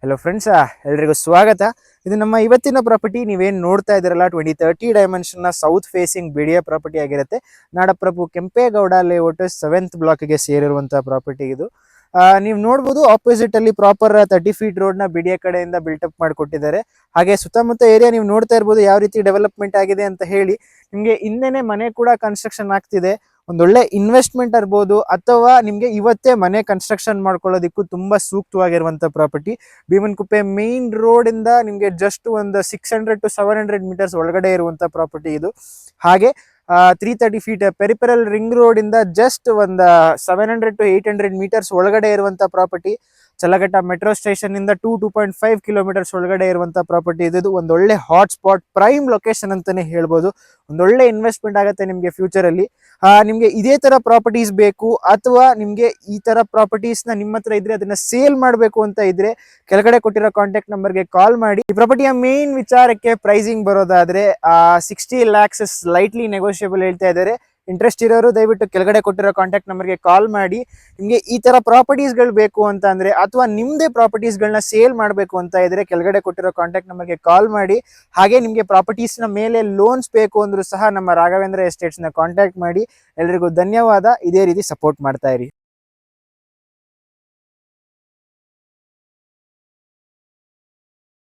Hello friends, ಎಲ್ರಿಗೂ ಸ್ವಾಗತ. ಇದು ನಮ್ಮ ಇವತ್ತಿನ ಪ್ರಾಪರ್ಟಿ. ನೀವೇನು ನೋಡ್ತಾ ಇದ್ದೀರಲ್ಲ 2030 ಡೈಮೆನ್ಷನ್ನ ಸೌತ್ ಫೇಸಿಂಗ್ ಬಿಡಿಯ ಪ್ರಾಪರ್ಟಿ ಆಗಿರುತ್ತೆ. ನಾಡಪ್ರಭು ಕೆಂಪೇಗೌಡ ಲೇಔಟ್ 7th ಬ್ಲಾಕ್ಗೆ ಸೇರಿರುವಂತಹ ಪ್ರಾಪರ್ಟಿ ಇದು. ನೀವು ನೋಡ್ಬೋದು ಆಪೋಸಿಟ್ ಅಲ್ಲಿ ಪ್ರಾಪರ್ 30 ಫೀಟ್ ರೋಡ್ ನ ಬಿಡಿಯ ಕಡೆಯಿಂದ ಬಿಲ್ಟಪ್ ಮಾಡಿಕೊಟ್ಟಿದ್ದಾರೆ. ಹಾಗೆ ಸುತ್ತಮುತ್ತ ಏರಿಯಾ ನೀವು ನೋಡ್ತಾ ಇರ್ಬೋದು ಯಾವ ರೀತಿ ಡೆವಲಪ್ಮೆಂಟ್ ಆಗಿದೆ ಅಂತ ಹೇಳಿ. ನಿಮಗೆ ಹಿಂದೆನೆ ಮನೆ ಕೂಡ ಕನ್ಸ್ಟ್ರಕ್ಷನ್ ಆಗ್ತಿದೆ. ಒಂದೊಳ್ಳೆ ಇನ್ವೆಸ್ಟ್ಮೆಂಟ್ ಇರ್ಬೋದು ಅಥವಾ ನಿಮಗೆ ಇವತ್ತೇ ಮನೆ ಕನ್ಸ್ಟ್ರಕ್ಷನ್ ಮಾಡ್ಕೊಳ್ಳೋದಕ್ಕೂ ತುಂಬಾ ಸೂಕ್ತವಾಗಿರುವಂತ ಪ್ರಾಪರ್ಟಿ. ಭೀಮನ್ಕುಪ್ಪೆ ಮೇನ್ ರೋಡ್ ಇಂದ ನಿಮಗೆ ಜಸ್ಟ್ ಒಂದು 600 to 700 ಮೀಟರ್ಸ್ ಒಳಗಡೆ ಇರುವಂತ ಪ್ರಾಪರ್ಟಿ ಇದು. ಹಾಗೆ 330 ಫೀಟ್ ಪೆರಿಪೆರಲ್ ರಿಂಗ್ ರೋಡ್ ಇಂದ ಜಸ್ಟ್ ಒಂದು 700 to 800 ಮೀಟರ್ಸ್ ಒಳಗಡೆ ಇರುವಂತ ಪ್ರಾಪರ್ಟಿ. ಚಲಘಟ್ಟ ಮೆಟ್ರೋ ಸ್ಟೇಷನ್ ಇಂದ 2.5 ಕಿಲೋಮೀಟರ್ಸ್ ಒಳಗಡೆ ಇರುವಂತ ಪ್ರಾಪರ್ಟಿ ಇದು. ಒಂದೊಳ್ಳೆ ಹಾಟ್ ಸ್ಪಾಟ್ ಪ್ರೈಮ್ ಲೊಕೇಶನ್ ಅಂತಾನೆ ಹೇಳ್ಬೋದು. ಒಂದೊಳ್ಳೆ ಇನ್ವೆಸ್ಟ್ಮೆಂಟ್ ಆಗುತ್ತೆ ನಿಮ್ಗೆ ಫ್ಯೂಚರ್ ಅಲ್ಲಿ. ನಿಮ್ಗೆ ಇದೇ ತರ ಪ್ರಾಪರ್ಟೀಸ್ ಬೇಕು ಅಥವಾ ನಿಮ್ಗೆ ಈ ತರ ಪ್ರಾಪರ್ಟೀಸ್ ನ ನಿಮ್ಮ ಹತ್ರ ಇದ್ರೆ ಅದನ್ನ ಸೇಲ್ ಮಾಡಬೇಕು ಅಂತ ಇದ್ರೆ ಕೆಳಗಡೆ ಕೊಟ್ಟಿರೋ ಕಾಂಟ್ಯಾಕ್ಟ್ ನಂಬರ್ಗೆ ಕಾಲ್ ಮಾಡಿ. ಈ ಪ್ರಾಪರ್ಟಿಯ ಮೇನ್ ವಿಚಾರಕ್ಕೆ ಪ್ರೈಸಿಂಗ್ ಬರೋದಾದ್ರೆ 60 lakhs ಸ್ಲೈಟ್ಲಿ ನೆಗೋಷಿಯಬಲ್ ಹೇಳ್ತಾ ಇದ್ದಾರೆ. ಇಂಟ್ರೆಸ್ಟ್ ಇರೋರು ದಯವಿಟ್ಟು ಕೆಳಗಡೆ ಕೊಟ್ಟಿರೋ ಕಾಂಟ್ಯಾಕ್ಟ್ ನಂಬರ್ಗೆ ಕಾಲ್ ಮಾಡಿ. ನಿಮ್ಗೆ ಈ ತರ ಪ್ರಾಪರ್ಟೀಸ್ಗಳು ಬೇಕು ಅಂತ ಅಂದ್ರೆ ಅಥವಾ ನಿಮ್ದೇ ಪ್ರಾಪರ್ಟೀಸ್ಗಳನ್ನ ಸೇಲ್ ಮಾಡಬೇಕು ಅಂತ ಇದ್ರೆ ಕೆಳಗಡೆ ಕೊಟ್ಟಿರೋ ಕಾಂಟ್ಯಾಕ್ಟ್ ನಂಬರ್ಗೆ ಕಾಲ್ ಮಾಡಿ. ಹಾಗೆ ನಿಮ್ಗೆ ಪ್ರಾಪರ್ಟೀಸ್ ನ ಮೇಲೆ ಲೋನ್ಸ್ ಬೇಕು ಅಂದ್ರೂ ಸಹ ನಮ್ಮ ರಾಘವೇಂದ್ರ ಎಸ್ಟೇಟ್ಸ್ ನ ಕಾಂಟ್ಯಾಕ್ಟ್ ಮಾಡಿ. ಎಲ್ರಿಗೂ ಧನ್ಯವಾದ. ಇದೇ ರೀತಿ ಸಪೋರ್ಟ್ ಮಾಡ್ತಾ ಇರಿ.